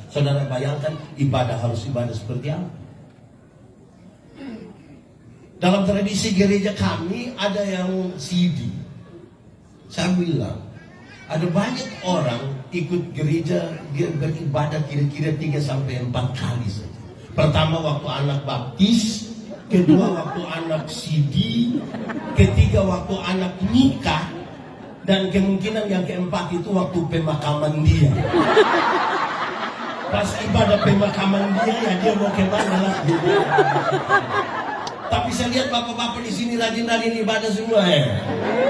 Saudara bayangkan ibadah harus ibadah seperti apa? Dalam tradisi gereja kami ada yang CD. Saya bilang, ada banyak orang ikut gereja beribadah kira-kira 3-4 kali saja. Pertama waktu anak baptis, kedua waktu anak CD, ketiga waktu anak nikah, dan kemungkinan yang keempat itu waktu pemakaman dia. Pas ibadah pemakaman dia, ya dia mau kemana lah. Tapi saya lihat bapak-bapak di sini rajin-rajin ibadah semua ya.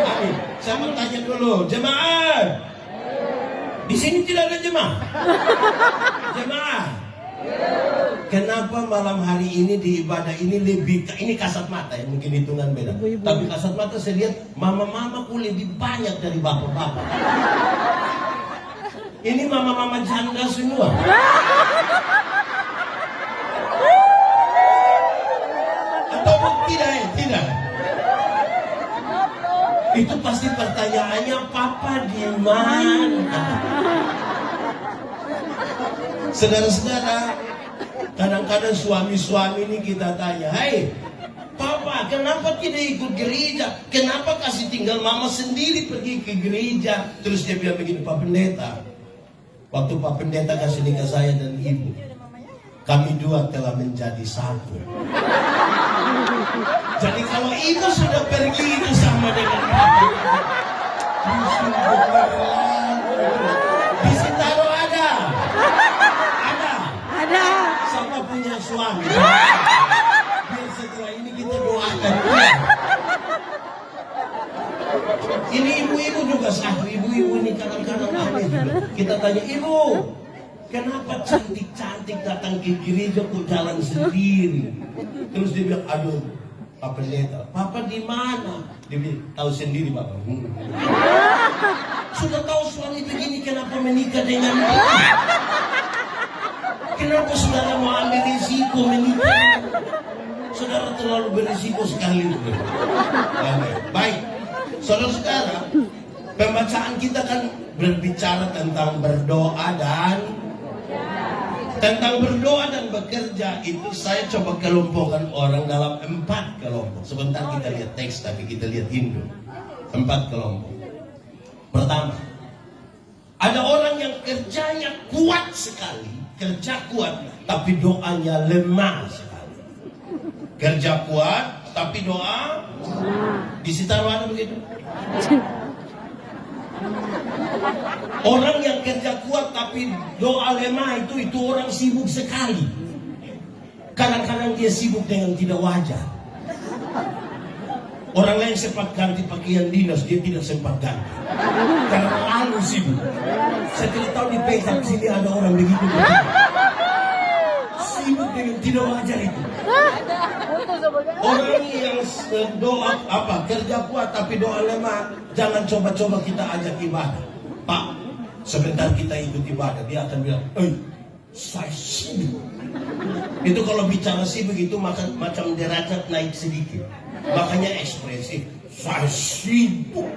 Amin. Saya mau tanya dulu, jemaat. Di sini tidak ada jemaah. Jemaah. Kenapa malam hari ini di ibadah ini ini kasat mata ya, mungkin hitungan beda. Tapi kasat mata saya lihat mama-mamaku lebih banyak dari bapak-bapak. Ini mama-mama janda semua. Atau tidak ya? Tidak. Itu pasti pertanyaannya, papa di mana? Saudara-saudara, kadang-kadang suami-suami ini kita tanya, "Hai, papa, kenapa tidak ikut gereja? Kenapa kasih tinggal mama sendiri pergi ke gereja?" Terus dia bilang begini, "Pak Pendeta, waktu Pak Pendeta kasih nikah saya dan ibu, kami dua telah menjadi satu. Jadi kalau ibu sudah pergi itu sama dengan di Sitaro ada. Sama punya suami. Biar setelah ini kita doakan. Ini ibu-ibu juga satu. Ibu-ibu ini kadang-kadang aneh juga. Kita tanya, "Ibu, kenapa cantik-cantik datang ke gereja kok jalan sendiri?" Terus dia bilang, "Aduh, Pak Pendeta, papa di mana?" Dia bilang, "Tahu sendiri, Bapak." Sudah tahu suami begini, kenapa menikah dengan dia? Kenapa saudara mau ambil risiko menikah? Saudara terlalu berisiko sekali. Baik, saudara-saudara, pembacaan kita kan berbicara tentang berdoa dan bekerja. Itu saya coba kelompokkan orang dalam 4 kelompok. Sebentar kita lihat teks, tapi kita lihat Indo. 4 kelompok. Pertama, ada orang yang kerjanya kuat sekali, kerja kuat, tapi doanya lemah sekali. Kerja kuat, tapi doa di Sitaro ada begitu. Orang yang kerja kuat tapi doa lemah itu orang sibuk sekali. Kadang-kadang dia sibuk dengan tidak wajar. Orang lain sempat ganti pakaian dinas, dia tidak sempat ganti karena lalu sibuk. Saya tidak tahu di Petak sini ada orang begitu. Sibuk dengan tidak wajar itu. Orang yang doa kerja kuat tapi doa lemah, jangan coba-coba kita ajak ibadah. Pak, sebentar kita ikut ibadah, dia akan bilang, "Saya sibuk." Itu kalau bicara sibuk itu macam derajat naik sedikit. Makanya ekspresif, "Saya sibuk."